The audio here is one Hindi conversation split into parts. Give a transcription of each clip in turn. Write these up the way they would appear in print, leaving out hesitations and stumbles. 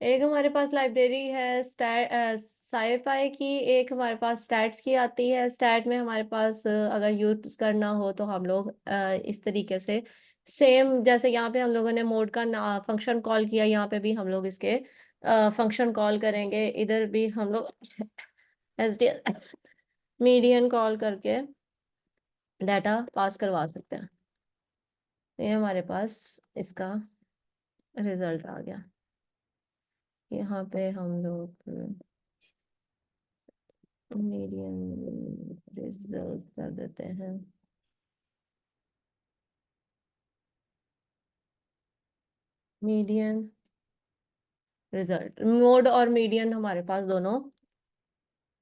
एक हमारे पास लाइब्रेरी है साईपाई की, एक हमारे पास स्टैट्स की आती है। स्टैट में हमारे पास अगर यूज करना हो तो हम लोग इस तरीके से सेम जैसे यहाँ पे हम लोगों ने मोड का फंक्शन कॉल किया, यहाँ पे भी हम लोग इसके फंक्शन कॉल करेंगे। इधर भी हम लोग एस डी मीडियन कॉल करके डाटा पास करवा सकते हैं। ये हमारे पास इसका रिजल्ट आ गया। यहाँ पे हम लोग मीडियन रिजल्ट कर देते हैं। मीडियन रिजल्ट, मोड और मीडियन हमारे पास दोनों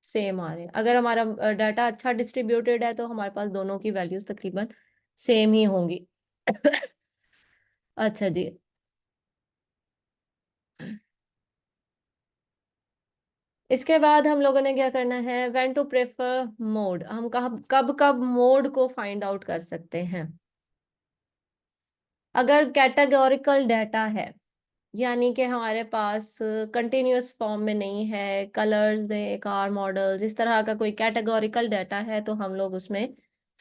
सेम आ रहे हैं। अगर हमारा डाटा अच्छा डिस्ट्रीब्यूटेड है तो हमारे पास दोनों की वैल्यूज तकरीबन सेम ही होंगी। अच्छा जी। इसके बाद हम लोगों ने क्या करना है, व्हेन टू प्रेफर मोड। हम कब कब कब मोड को फाइंड आउट कर सकते हैं। अगर कैटेगोरिकल डाटा है, यानी कि हमारे पास कंटिन्यूअस फॉर्म में नहीं है, कलर्स में, कार मॉडल्स, इस तरह का कोई कैटेगोरिकल डाटा है तो हम लोग उसमें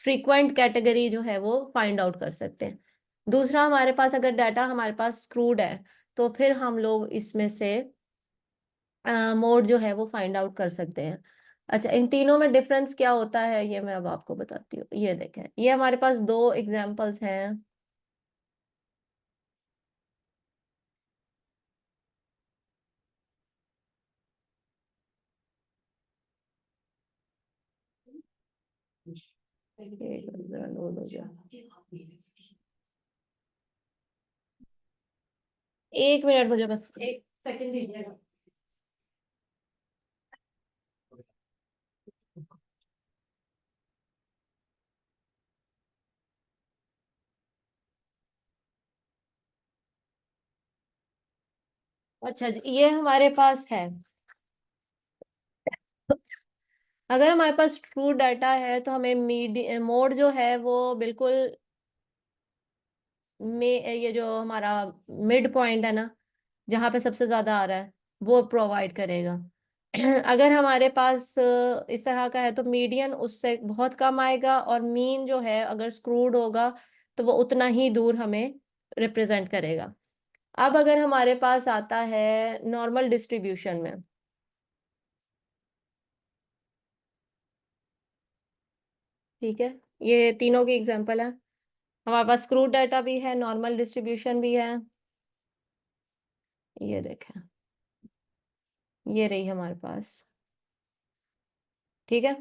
फ्रीक्वेंट कैटेगरी जो है वो फाइंड आउट कर सकते हैं। दूसरा, हमारे पास अगर डाटा हमारे पास स्क्रूड है तो फिर हम लोग इसमें से मोड जो है वो फाइंड आउट कर सकते हैं। अच्छा, इन तीनों में डिफरेंस क्या होता है ये मैं अब आपको बताती हूँ। ये देखें, ये हमारे पास दो एग्जाम्पल्स हैं। लोड हो गया, 1 मिनट, मुझे बस 1 सेकंड दीजिएगा। अच्छा जी, ये हमारे पास है। अगर हमारे पास ट्रू डाटा है तो हमें मोड जो है वो बिल्कुल में, ये जो हमारा मिड पॉइंट है ना, जहाँ पे सबसे ज्यादा आ रहा है वो प्रोवाइड करेगा। अगर हमारे पास इस तरह का है तो मीडियन उससे बहुत कम आएगा, और मीन जो है अगर स्क्रूड होगा तो वो उतना ही दूर हमें रिप्रेजेंट करेगा। अब अगर हमारे पास आता है नॉर्मल डिस्ट्रीब्यूशन में, ठीक है, ये तीनों की एग्जांपल है। हमारे पास स्क्रू डाटा भी है, नॉर्मल डिस्ट्रीब्यूशन भी है। ये देखें, ये रही हमारे पास, ठीक है।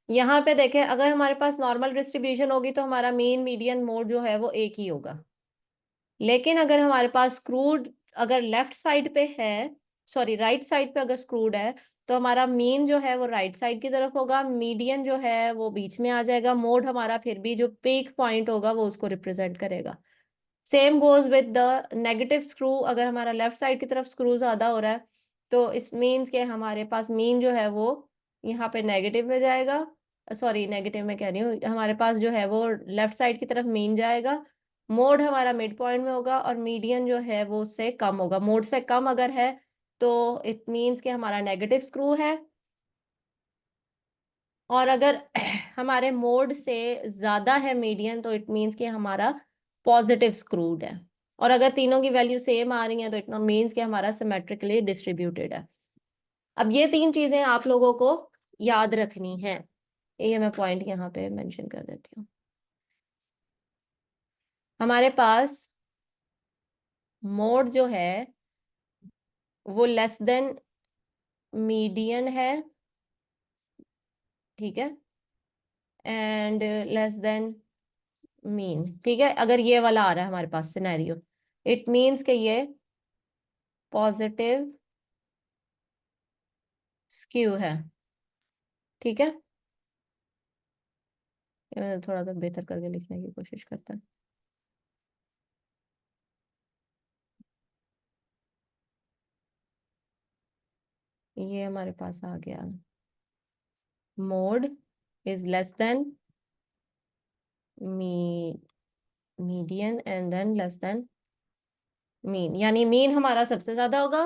यहाँ पे देखें, अगर हमारे पास नॉर्मल डिस्ट्रीब्यूशन होगी तो हमारा मीन मीडियन मोड जो है वो एक ही होगा। लेकिन अगर हमारे पास स्क्रूड, अगर लेफ्ट साइड पे है, सॉरी राइट साइड पे अगर स्क्रूड है, तो हमारा मीन जो है वो राइट साइड की तरफ होगा, मीडियन जो है वो बीच में आ जाएगा, मोड हमारा फिर भी जो पीक पॉइंट होगा वो उसको रिप्रेजेंट करेगा। Same goes with the negative screw. अगर हमारा लेफ्ट साइड की तरफ स्क्रू ज्यादा हो रहा है तो इस मीन्स के हमारे पास मीन जो है वो यहाँ पे नेगेटिव में जाएगा। सॉरी, नेगेटिव में कह रही हूँ, हमारे पास जो है वो लेफ्ट साइड की तरफ मीन जाएगा। मोड हमारा मिड पॉइंट में होगा और मीडियन जो है वो उससे कम होगा। मोड से कम अगर है तो इट मीन्स के हमारा नेगेटिव स्क्रू है, और अगर हमारे मोड से ज्यादा है मीडियन तो इट मीन्स कि हमारा पॉजिटिव स्क्रूड है। और अगर तीनों की वैल्यू सेम आ रही है तो इट मीन्स कि हमारा सिमेट्रिकली डिस्ट्रीब्यूटेड है। अब ये तीन चीजें आप लोगों को याद रखनी है, ये मैं पॉइंट यहाँ पे मेंशन कर देती हूँ। हमारे पास मोड जो है वो लेस देन मीडियन है, ठीक है, एंड लेस देन मीन, ठीक है। अगर ये वाला आ रहा है हमारे पास सिनेरियो, इट मीन्स कि ये पॉजिटिव स्क्यू है, ठीक है। ये मैं थोड़ा सा बेहतर करके लिखने की कोशिश करता हूँ। ये हमारे पास आ गया, mode is less than me median and than less than mean, यानी मीन हमारा सबसे ज्यादा होगा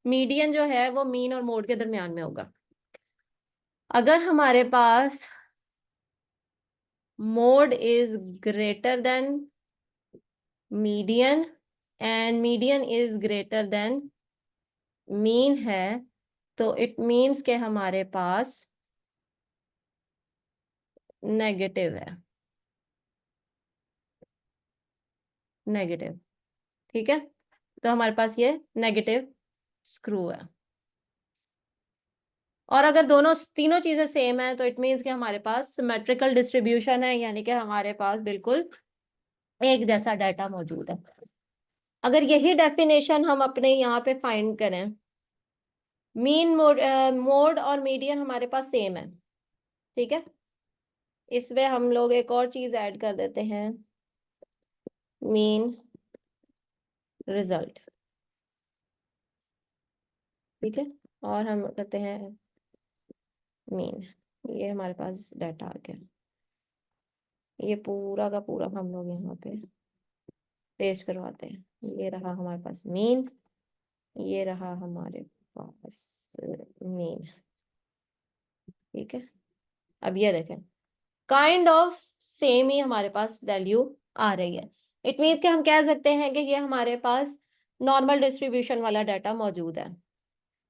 मीडियन जो है वो मीन और मोड के दरमियान में होगा। अगर हमारे पास mode is greater than median and median is greater than mean है, तो इट मीन्स के हमारे पास नेगेटिव है। नेगेटिव, ठीक है। तो हमारे पास ये नेगेटिव स्क्रू है। और अगर दोनों तीनों चीजें सेम है तो इट मीन्स कि हमारे पास सिमेट्रिकल डिस्ट्रीब्यूशन है, यानी कि हमारे पास बिल्कुल एक जैसा डाटा मौजूद है। अगर यही डेफिनेशन हम अपने यहाँ पे फाइंड करें, मीन मोड मोड और मीडियन हमारे पास सेम है, ठीक है। इसमें हम लोग एक और चीज ऐड कर देते हैं, मीन रिजल्ट, ठीक है। और हम करते हैं मीन, ये हमारे पास डाटा आ गया। ये पूरा का पूरा हम लोग यहाँ पे पेस्ट करवाते हैं। ये रहा हमारे पास मीन, ये रहा हमारे पास मीन, ठीक है। अब ये देखें, काइंड ऑफ सेम ही हमारे पास वैल्यू आ रही है। इट मीन्स कि हम कह सकते हैं कि ये हमारे पास नॉर्मल डिस्ट्रीब्यूशन वाला डाटा मौजूद है।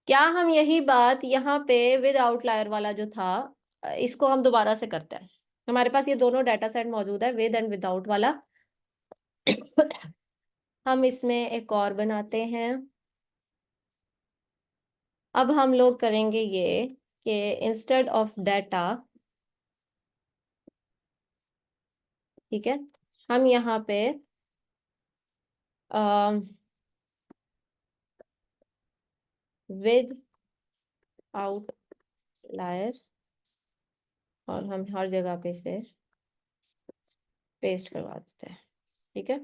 क्या हम यही बात यहाँ पे विद आउटलायर वाला जो था, इसको हम दोबारा से करते हैं। हमारे पास ये दोनों डाटा सेट मौजूद है, विद एंड विदाउट वाला। हम इसमें एक और बनाते हैं। अब हम लोग करेंगे ये कि इंस्टेड ऑफ डाटा, ठीक है, हम यहाँ पे विद आउटलायर, और हम हर जगह पे से पेस्ट करवा देते हैं, ठीक है।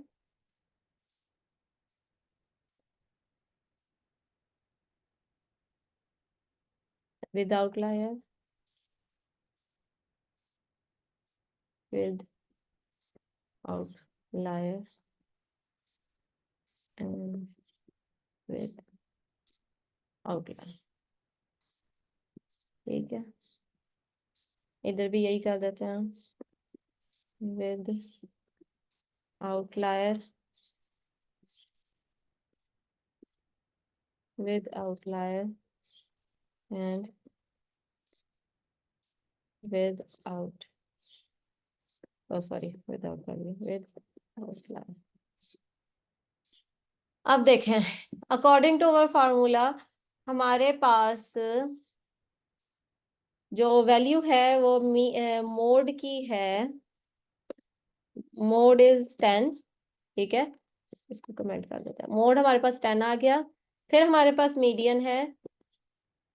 With outlier, with outlier and with outlier, ठीक है। इधर भी यही कर देते हैं, with outlier, with outlier and with out, sorry, with outlier, with outlier. अब देखें, अकॉर्डिंग टू अवर फार्मूला हमारे पास जो वैल्यू है वो मोड की है, मोड इज 10, ठीक है। इसको कमेंट कर देते हैं, मोड हमारे पास 10 आ गया। फिर हमारे पास मीडियन है,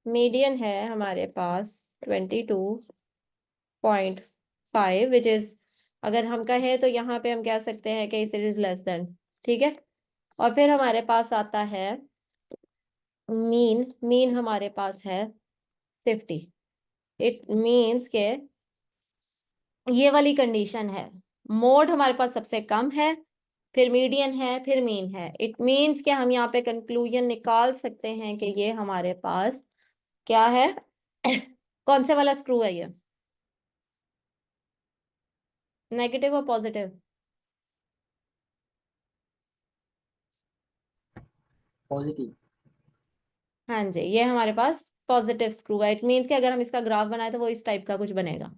मीडियन है हमारे पास 22.5, विच इज, अगर हम कहें तो यहाँ पे हम कह सकते हैं कि इट इज लेस देन, ठीक है। और फिर हमारे पास आता है मीन, मीन हमारे पास है 50। इट मीन्स के ये वाली कंडीशन है, मोड हमारे पास सबसे कम है, फिर मीडियन है, फिर मीन है। इट मीन्स कि हम यहाँ पे कंक्लूजन निकाल सकते हैं कि ये हमारे पास क्या है। कौन से वाला स्क्रू है ये, नेगेटिव और पॉजिटिव? पॉजिटिव। हाँ जी, ये हमारे पास पॉजिटिव स्क्रू है। इट मीन्स कि अगर हम इसका ग्राफ बनाए तो वो इस टाइप का कुछ बनेगा।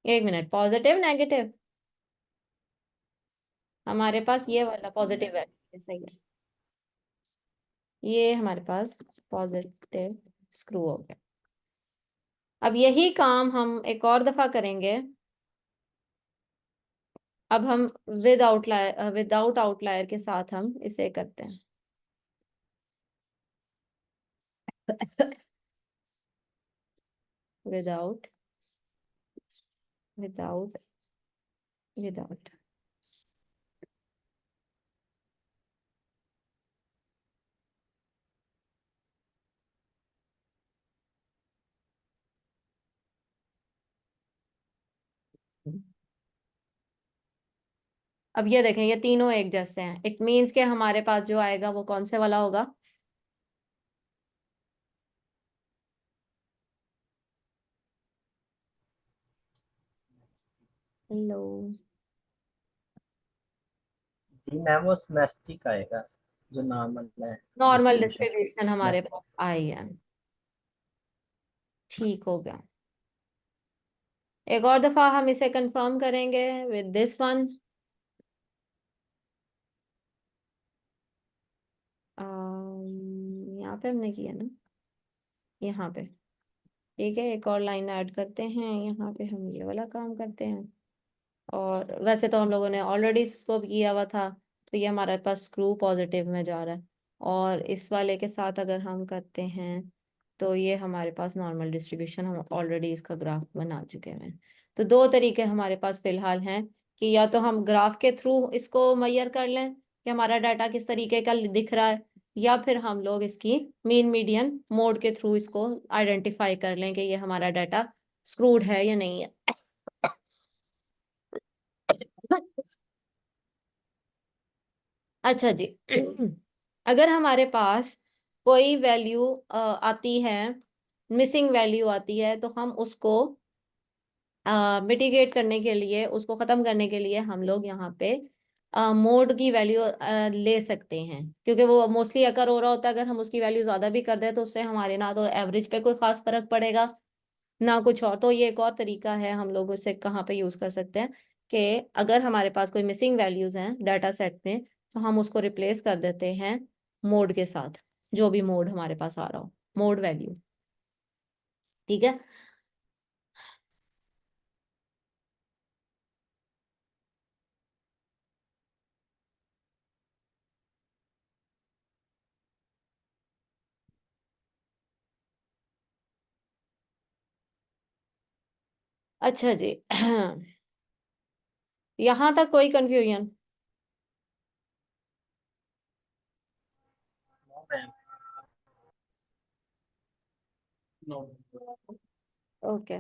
एक मिनट, पॉजिटिव नेगेटिव, हमारे पास ये वाला पॉजिटिव है, सही है। ये हमारे पास पॉजिटिव स्क्रू हो गया। अब यही काम हम एक और दफा करेंगे। अब हम विद आउटलायर, विदाउट आउटलायर के साथ हम इसे करते हैं। विदाउट, विदाउट, विदाउट, अब ये देखें, ये तीनों एक जैसे हैं, इट मीन्स के हमारे पास जो आएगा वो कौन से वाला होगा? लो, जी मैम, वो सिमेस्टिक आएगा, जो नॉर्मल है नॉर्मल डिस्ट्रीब्यूशन। डिस्ट्रीब्यूशन हमारे पास आई है। ठीक हो गया। एक और दफा हम इसे कंफर्म करेंगे विद दिस वन। यहाँ पे हमने किया ना, यहाँ पे। ठीक है, एक और लाइन ऐड करते हैं, यहाँ पे हम ये वाला काम करते हैं। और वैसे तो हम लोगों ने ऑलरेडी इसको किया हुआ था, तो ये हमारे पास स्क्रू पॉजिटिव में जा रहा है। और इस वाले के साथ अगर हम करते हैं, तो ये हमारे पास नॉर्मल डिस्ट्रीब्यूशन, हम ऑलरेडी इसका ग्राफ बना चुके हैं। तो दो तरीके हमारे पास फिलहाल हैं, कि या तो हम ग्राफ के थ्रू इसको मैयर कर लें कि हमारा डाटा किस तरीके का दिख रहा है, या फिर हम लोग इसकी मीन मीडियन मोड के थ्रू इसको आइडेंटिफाई कर लें कि ये हमारा डाटा स्क्रूड है या नहीं है। अच्छा जी। अगर हमारे पास कोई वैल्यू आती है, मिसिंग वैल्यू आती है, तो हम उसको मिटिगेट करने के लिए, उसको खत्म करने के लिए हम लोग यहाँ पे मोड की वैल्यू ले सकते हैं, क्योंकि वो मोस्टली अकर हो रहा होता है। अगर हम उसकी वैल्यू ज्यादा भी कर दें, तो उससे हमारे ना तो एवरेज पे कोई खास फर्क पड़ेगा, ना कुछ और। तो ये एक और तरीका है, हम लोग उसे कहाँ पे यूज कर सकते हैं, कि अगर हमारे पास कोई मिसिंग वैल्यूज हैं डाटा सेट में, तो हम उसको रिप्लेस कर देते हैं मोड के साथ, जो भी मोड हमारे पास आ रहा हो, मोड वैल्यू। ठीक है। अच्छा जी। यहाँ तक कोई कंफ्यूजन? No ma'am. ओके।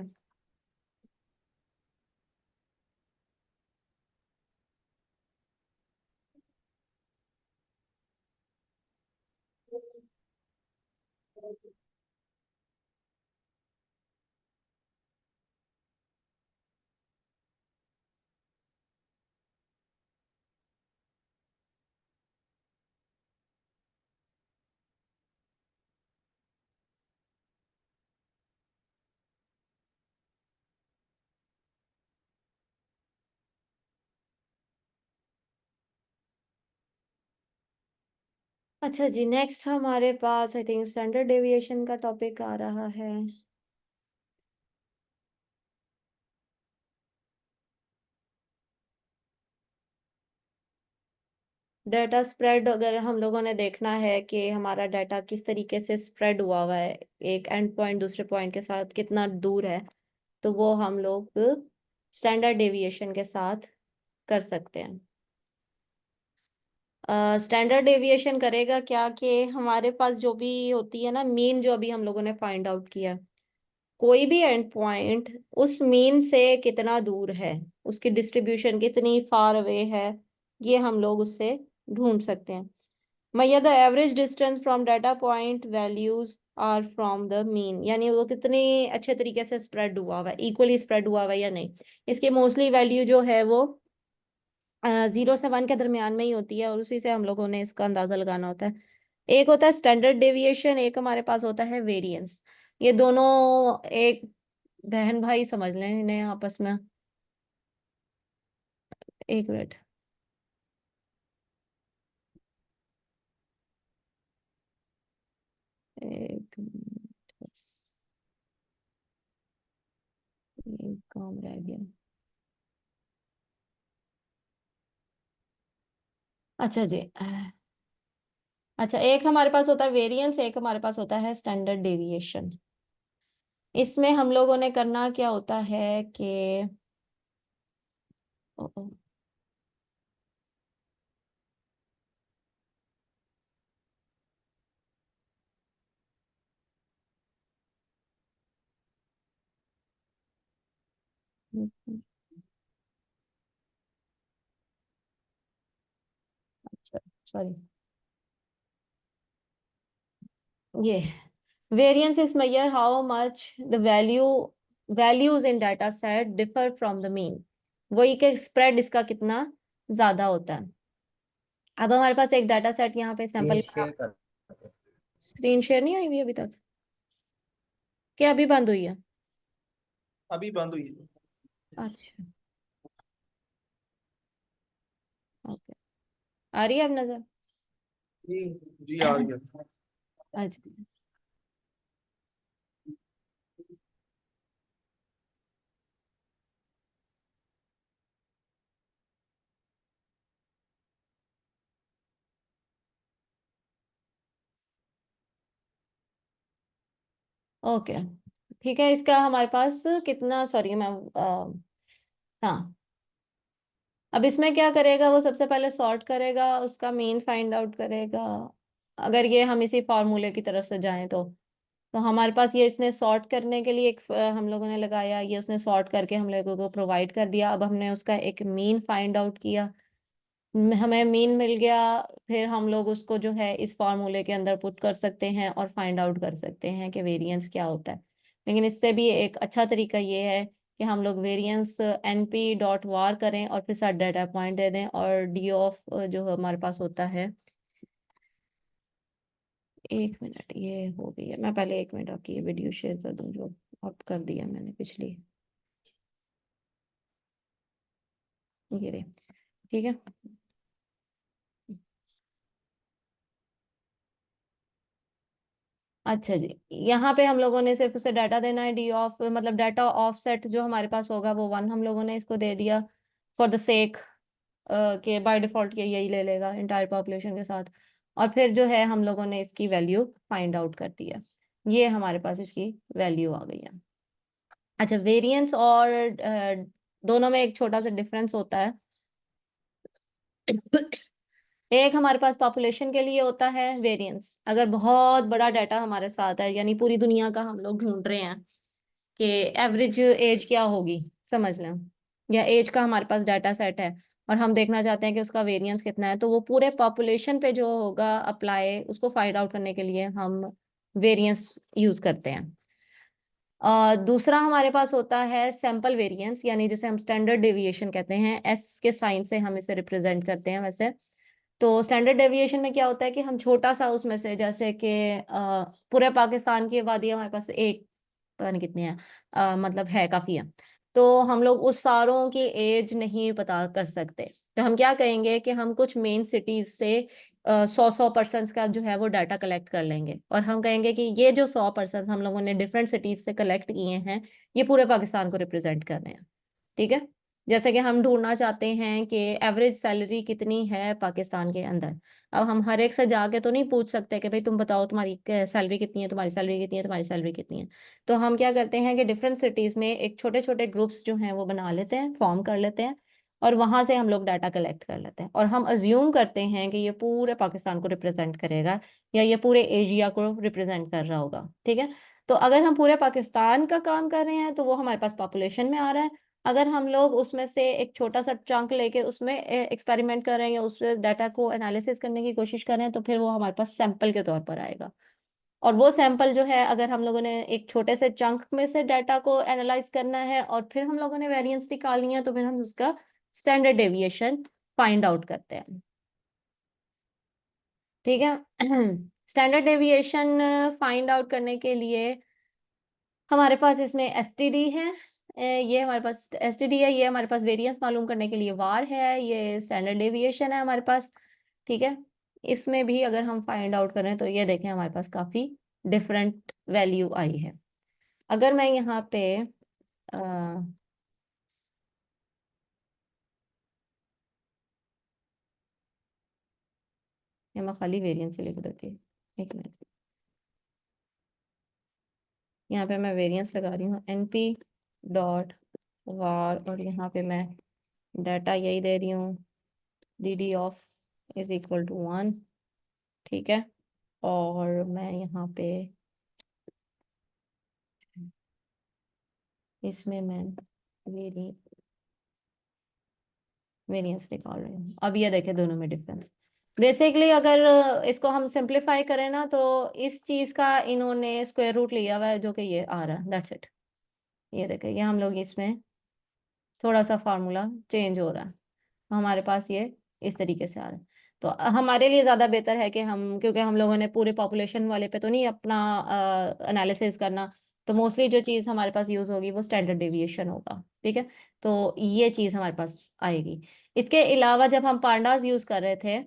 अच्छा जी, नेक्स्ट हमारे पास आई थिंक स्टैंडर्ड डेविएशन का टॉपिक आ रहा है। डाटा स्प्रेड, अगर हम लोगों ने देखना है कि हमारा डाटा किस तरीके से स्प्रेड हुआ है, एक एंड पॉइंट दूसरे पॉइंट के साथ कितना दूर है, तो वो हम लोग स्टैंडर्ड डेविएशन के साथ कर सकते हैं। स्टैंडर्ड डेविएशन करेगा क्या, कि हमारे पास जो भी होती है ना मीन, जो अभी हम लोगों ने फाइंड आउट किया, कोई भी एंड पॉइंट उस मीन से कितना दूर है, उसकी डिस्ट्रीब्यूशन कितनी फार अवे है, ये हम लोग उससे ढूंढ सकते हैं। मैया the average distance from data point values are from the mean, यानी वो कितने अच्छे तरीके से स्प्रेड हुआ हुआ है, इक्वली स्प्रेड हुआ हुआ है या नहीं। इसकी मोस्टली वैल्यू जो है वो 0 से 1 के दरमियान में ही होती है, और उसी से हम लोगों ने इसका अंदाजा लगाना होता है। एक होता है स्टैंडर्ड डेविएशन, एक हमारे पास होता है वेरिएंस। ये दोनों एक बहन भाई समझ लें इन्हें आपस में। एक मिनट। एक मिनट बस, एक काम रह गया। अच्छा जी। अच्छा, एक हमारे पास होता है वेरिएंस, एक हमारे पास होता है स्टैंडर्ड डेविएशन। इसमें हम लोगों ने करना क्या होता है कि ओ, ओ, सॉरी, ये variance is major how much the values in data set differ from the mean. वही के स्प्रेड इसका कितना ज्यादा होता है। अब हमारे पास एक डाटा सेट यहाँ पे स्क्रीन सैंपल का। शेयर कर। स्क्रीन शेयर नहीं हुई हुई अभी तक, क्या अभी बंद हुई है? अभी बंद हुई है। अच्छा, ओके, आ रही है अब नजर? जी जी आ रही है। अच्छा, ओके, ठीक है। इसका हमारे पास कितना, सॉरी मैं हाँ, अब इसमें क्या करेगा वो, सबसे पहले सॉर्ट करेगा, उसका मीन फाइंड आउट करेगा। अगर ये हम इसी फॉर्मूले की तरफ से जाएं तो हमारे पास ये इसने सॉर्ट करने के लिए एक हम लोगों ने लगाया, ये उसने सॉर्ट करके हम लोगों को प्रोवाइड कर दिया। अब हमने उसका एक मीन फाइंड आउट किया, हमें मीन मिल गया। फिर हम लोग उसको जो है इस फार्मूले के अंदर पुट कर सकते हैं और फाइंड आउट कर सकते हैं कि वेरिएंस क्या होता है। लेकिन इससे भी एक अच्छा तरीका ये है कि हम लोग वेरिएंस np डॉट वार करें और फिर साथ डाटा पॉइंट दे दें, और डी ऑफ जो हमारे पास होता है, एक मिनट, ये हो गई है। मैं पहले एक मिनट आपकी ये वीडियो शेयर कर दूं जो अप कर दिया मैंने पिछली, ये रही, ठीक है। अच्छा जी, यहाँ पे हम लोगों ने सिर्फ उसे डाटा देना है, डी ऑफ मतलब डाटा ऑफसेट जो हमारे पास होगा वो 1 हम लोगों ने इसको दे दिया फॉर द सेक के बाय डिफॉल्ट के यही ले लेगा इंटायर पॉपुलेशन के साथ। और फिर जो है हम लोगों ने इसकी वैल्यू फाइंड आउट कर दी है, ये हमारे पास इसकी वैल्यू आ गई है। अच्छा, वेरिएंस और दोनों में एक छोटा सा डिफरेंस होता है। एक हमारे पास पॉपुलेशन के लिए होता है वेरिएंस, अगर बहुत बड़ा डाटा हमारे साथ है, यानी पूरी दुनिया का हम लोग ढूंढ रहे हैं कि एवरेज एज क्या होगी, समझ लें, या एज का हमारे पास डाटा सेट है और हम देखना चाहते हैं कि उसका वेरिएंस कितना है, तो वो पूरे पॉपुलेशन पे जो होगा अप्लाई, उसको फाइंड आउट करने के लिए हम वेरिएंस यूज करते हैं। दूसरा हमारे पास होता है सैंपल वेरिएंस, यानी जैसे हम स्टैंडर्ड डेविएशन कहते हैं, एस के साइन से हम इसे रिप्रेजेंट करते हैं वैसे। तो स्टैंडर्ड डेविएशन में क्या होता है कि हम छोटा सा उसमें से, जैसे कि पूरे पाकिस्तान की आबादी हमारे पास एक, पता नहीं कितनी है, मतलब है काफी है, तो हम लोग उस सारों की एज नहीं पता कर सकते। तो हम क्या कहेंगे कि हम कुछ मेन सिटीज से 100 पर्सन का जो है वो डाटा कलेक्ट कर लेंगे, और हम कहेंगे कि ये जो 100 पर्सन हम लोगों ने डिफरेंट सिटीज से कलेक्ट किए हैं, ये पूरे पाकिस्तान को रिप्रेजेंट कर रहे हैं, ठीक है। जैसे कि हम ढूंढना चाहते हैं कि एवरेज सैलरी कितनी है पाकिस्तान के अंदर। अब हम हर एक से जाके तो नहीं पूछ सकते कि भाई तुम बताओ तुम्हारी सैलरी कितनी है, तुम्हारी सैलरी कितनी है, तुम्हारी सैलरी कितनी है। तो हम क्या करते हैं कि डिफरेंट सिटीज में एक छोटे छोटे ग्रुप्स जो हैं वो बना लेते हैं, फॉर्म कर लेते हैं, और वहां से हम लोग डाटा कलेक्ट कर लेते हैं, और हम अज्यूम करते हैं कि ये पूरे पाकिस्तान को रिप्रेजेंट करेगा, या ये पूरे एरिया को रिप्रेजेंट कर रहा होगा, ठीक है। तो अगर हम पूरे पाकिस्तान का काम कर रहे हैं तो वो हमारे पास पॉपुलेशन में आ रहा है। अगर हम लोग उसमें से एक छोटा सा चंक लेके उसमें एक्सपेरिमेंट कर रहे हैं या उस डाटा को एनालिसिस करने की कोशिश कर रहे हैं, तो फिर वो हमारे पास सैंपल के तौर पर आएगा। और वो सैंपल जो है, अगर हम लोगों ने एक छोटे से चंक में से डाटा को एनालाइज करना है और फिर हम लोगों ने वेरिएंस निकालनी है, तो फिर हम उसका स्टैंडर्ड डेविएशन फाइंड आउट करते हैं, ठीक है। स्टैंडर्ड डेविएशन फाइंड आउट करने के लिए हमारे पास इसमें एसटीडी है, ये हमारे पास एसटीडी है, ये हमारे पास वेरिएंस मालूम करने के लिए वार है, ये स्टैंडर्ड डेविएशन है हमारे पास, ठीक है। इसमें भी अगर हम फाइंड आउट करें तो ये देखें हमारे पास काफी डिफरेंट वैल्यू आई है। अगर मैं यहाँ पे या मैं खाली वेरिएंस से लिख देती हूँ, एक मिनट, यहाँ पे मैं वेरिएंस लगा रही हूँ np डॉट वार, और यहाँ पे मैं डाटा यही दे रही हूँ, dd of is equal to 1, ठीक है। और मैं यहाँ पे इसमें मैं वेरिएंस निकाल रही हूँ। अब ये देखें दोनों में डिफरेंस, बेसिकली अगर इसको हम सिंप्लीफाई करें ना, तो इस चीज का इन्होंने स्क्वायर रूट लिया हुआ है, जो कि ये आ रहा है, दैट्स इट। ये देखें, ये हम लोग इसमें थोड़ा सा फार्मूला चेंज हो रहा है, हमारे पास ये इस तरीके से आ रहा है। तो हमारे लिए ज़्यादा बेहतर है कि हम, क्योंकि हम लोगों ने पूरे पॉपुलेशन वाले पे तो नहीं अपना एनालिसिस करना, तो मोस्टली जो चीज़ हमारे पास यूज़ होगी वो स्टैंडर्ड डेविएशन होगा, ठीक है। तो ये चीज़ हमारे पास आएगी। इसके अलावा जब हम पांडास यूज़ कर रहे थे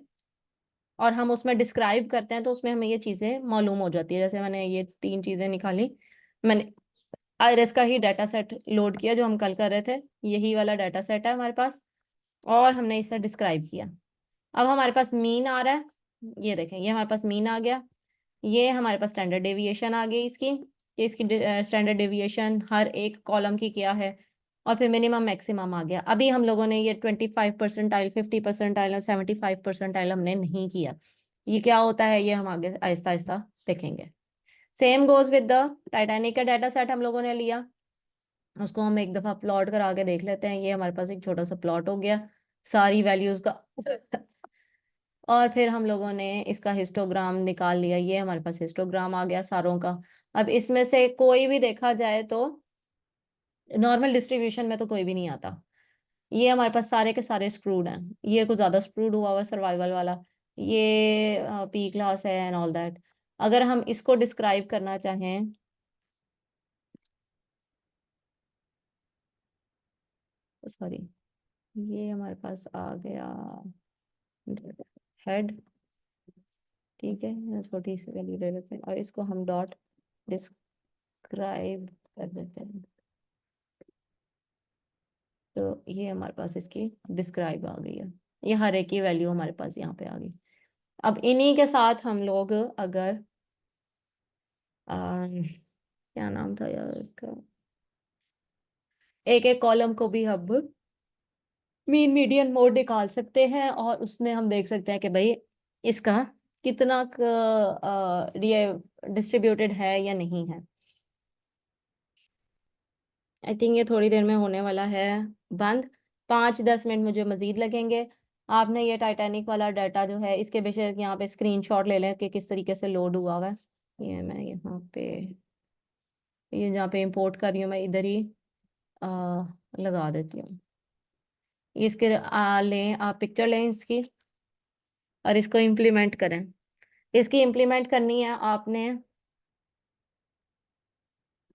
और हम उसमें डिस्क्राइब करते हैं, तो उसमें हमें ये चीज़ें मालूम हो जाती है। जैसे मैंने ये 3 चीज़ें निकाली, मैंने आईरिस का ही डाटा सेट लोड किया जो हम कल कर रहे थे, यही वाला डाटा सेट है हमारे पास, और हमने इसे डिस्क्राइब किया। अब हमारे पास मीन आ रहा है, ये देखें, ये हमारे पास मीन आ गया। ये हमारे पास स्टैंडर्ड डेविएशन आ गई इसकी, कि इसकी स्टैंडर्ड डेविएशन हर एक कॉलम की क्या है, और फिर मिनिमम मैक्सिमम आ गया। अभी हम लोगों ने ये 25%, 50% और 75% हमने नहीं किया। ये क्या होता है, ये हम आगे आहिस्ता आहिस्ता देखेंगे। Same goes with the Titanic का डाटा सेट हम लोगों ने लिया, उसको हम एक दफा प्लॉट करा के देख लेते हैं। ये हमारे पास एक छोटा सा प्लॉट हो गया सारी वैल्यूज का। और फिर हम लोगों ने इसका हिस्टोग्राम निकाल लिया, ये हमारे पास हिस्टोग्राम आ गया सारों का। अब इसमें से कोई भी देखा जाए तो नॉर्मल डिस्ट्रीब्यूशन में तो कोई भी नहीं आता। ये हमारे पास सारे के सारे स्क्रूड हैं, ये कुछ ज्यादा स्क्रूड हुआ हुआ सर्वाइवल वाला, ये पी क्लास है एंड ऑल दैट। अगर हम इसको डिस्क्राइब करना चाहें, सॉरी, ये हमारे पास आ गया हेड, ठीक है, छोटी सी वैल्यू ले लेते हैं और इसको हम डॉट डिस्क्राइब कर देते हैं। तो ये हमारे पास इसकी डिस्क्राइब आ गई है, ये हर एक की वैल्यू हमारे पास यहाँ पे आ गई। अब इन्हीं के साथ हम लोग अगर क्या नाम था यार इसका, एक एक कॉलम को भी हम मीन मीडियन मोड निकाल सकते हैं, और उसमें हम देख सकते हैं कि भाई इसका कितना ये डिस्ट्रीब्यूटेड है या नहीं है। आई थिंक ये थोड़ी देर में होने वाला है बंद, 5-10 मिनट मुझे मजीद लगेंगे। आपने ये टाइटैनिक वाला डाटा जो है, इसके बेशक यहाँ पे स्क्रीनशॉट ले लें कि किस तरीके से लोड हुआ हुआ है। ये मैं यहाँ पे, ये जहाँ पे इंपोर्ट कर रही हूँ मैं, इधर ही आ, लगा देती हूँ। इसके लें आप पिक्चर लें इसकी, और इसको इम्प्लीमेंट करें। इसकी इम्प्लीमेंट करनी है आपने,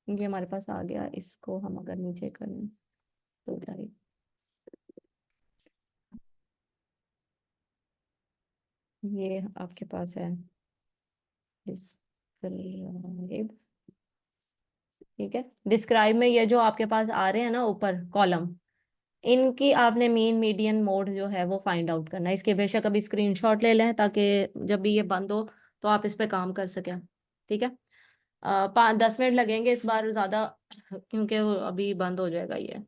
ये हमारे पास आ गया, इसको हम अगर नीचे करें तो जाए, ये आपके पास है डिस्क्राइब, ठीक है। डिस्क्राइब में ये जो आपके पास आ रहे हैं ना ऊपर कॉलम, इनकी आपने मीन मीडियन मोड जो है वो फाइंड आउट करना है। इसके बेशक अभी स्क्रीनशॉट ले लें, ताकि जब भी ये बंद हो तो आप इस पे काम कर सकें, ठीक है। 5-10 मिनट लगेंगे इस बार ज़्यादा, क्योंकि वो अभी बंद हो जाएगा ये।